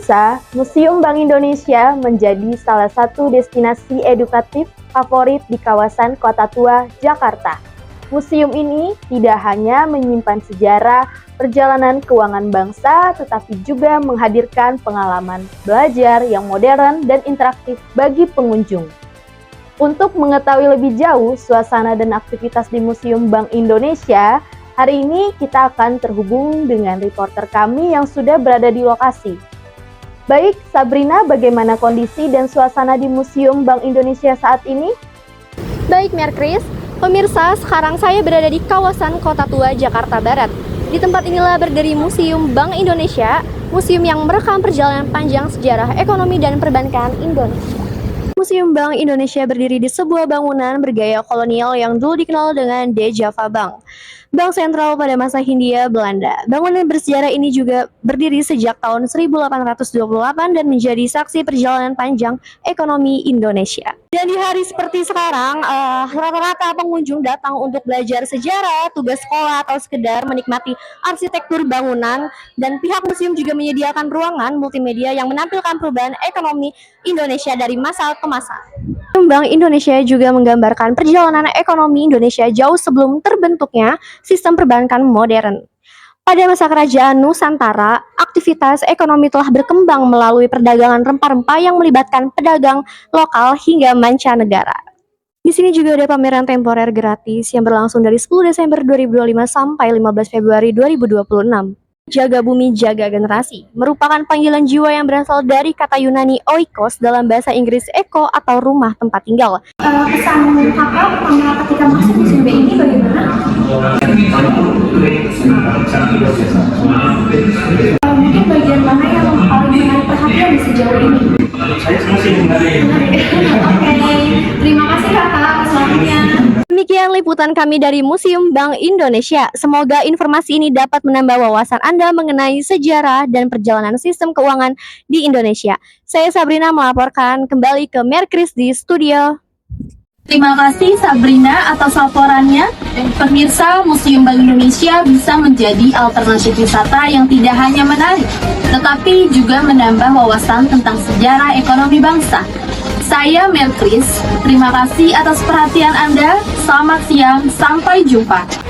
Pemirsa, Museum Bank Indonesia menjadi salah satu destinasi edukatif favorit di kawasan Kota Tua, Jakarta. Museum ini tidak hanya menyimpan sejarah perjalanan keuangan bangsa, tetapi juga menghadirkan pengalaman belajar yang modern dan interaktif bagi pengunjung. Untuk mengetahui lebih jauh suasana dan aktivitas di Museum Bank Indonesia, hari ini kita akan terhubung dengan reporter kami yang sudah berada di lokasi. Baik, Sabrina, bagaimana kondisi dan suasana di Museum Bank Indonesia saat ini? Baik, Merkris. Pemirsa, sekarang saya berada di kawasan Kota Tua, Jakarta Barat. Di tempat inilah berdiri Museum Bank Indonesia, museum yang merekam perjalanan panjang sejarah ekonomi dan perbankan Indonesia. Museum Bank Indonesia berdiri di sebuah bangunan bergaya kolonial yang dulu dikenal dengan De Java Bank, bank sentral pada masa Hindia Belanda. Bangunan bersejarah ini juga berdiri sejak tahun 1828 dan menjadi saksi perjalanan panjang ekonomi Indonesia. Dan di hari seperti sekarang, rata-rata pengunjung datang untuk belajar sejarah, tugas sekolah, atau sekedar menikmati arsitektur bangunan. Dan pihak museum juga menyediakan ruangan multimedia yang menampilkan perubahan ekonomi Indonesia dari masa ke masa. Bank Indonesia juga menggambarkan perjalanan ekonomi Indonesia jauh sebelum terbentuknya sistem perbankan modern. Pada masa kerajaan Nusantara, aktivitas ekonomi telah berkembang melalui perdagangan rempah-rempah yang melibatkan pedagang lokal hingga mancanegara. Di sini juga ada pameran temporer gratis yang berlangsung dari 10 Desember 2025 sampai 15 Februari 2026. Jaga Bumi, Jaga Generasi merupakan panggilan jiwa yang berasal dari kata Yunani oikos dalam bahasa Inggris eko atau rumah tempat tinggal. Pesan kakak pertama ketika masuk museum ini bagaimana? Mungkin bagian mana yang paling menarik perhatian di sejauh ini? Saya masih menarik. Oke, terima kasih kakak atas waktunya. Demikian liputan kami dari Museum Bank Indonesia. Semoga informasi ini dapat menambah wawasan Anda mengenai sejarah dan perjalanan sistem keuangan di Indonesia. Saya Sabrina melaporkan kembali ke Merkris di studio. Terima kasih Sabrina atas laporannya. Pemirsa, Museum Bank Indonesia bisa menjadi alternatif wisata yang tidak hanya menarik, tetapi juga menambah wawasan tentang sejarah ekonomi bangsa. Saya Merkris, terima kasih atas perhatian Anda. Selamat siang, sampai jumpa.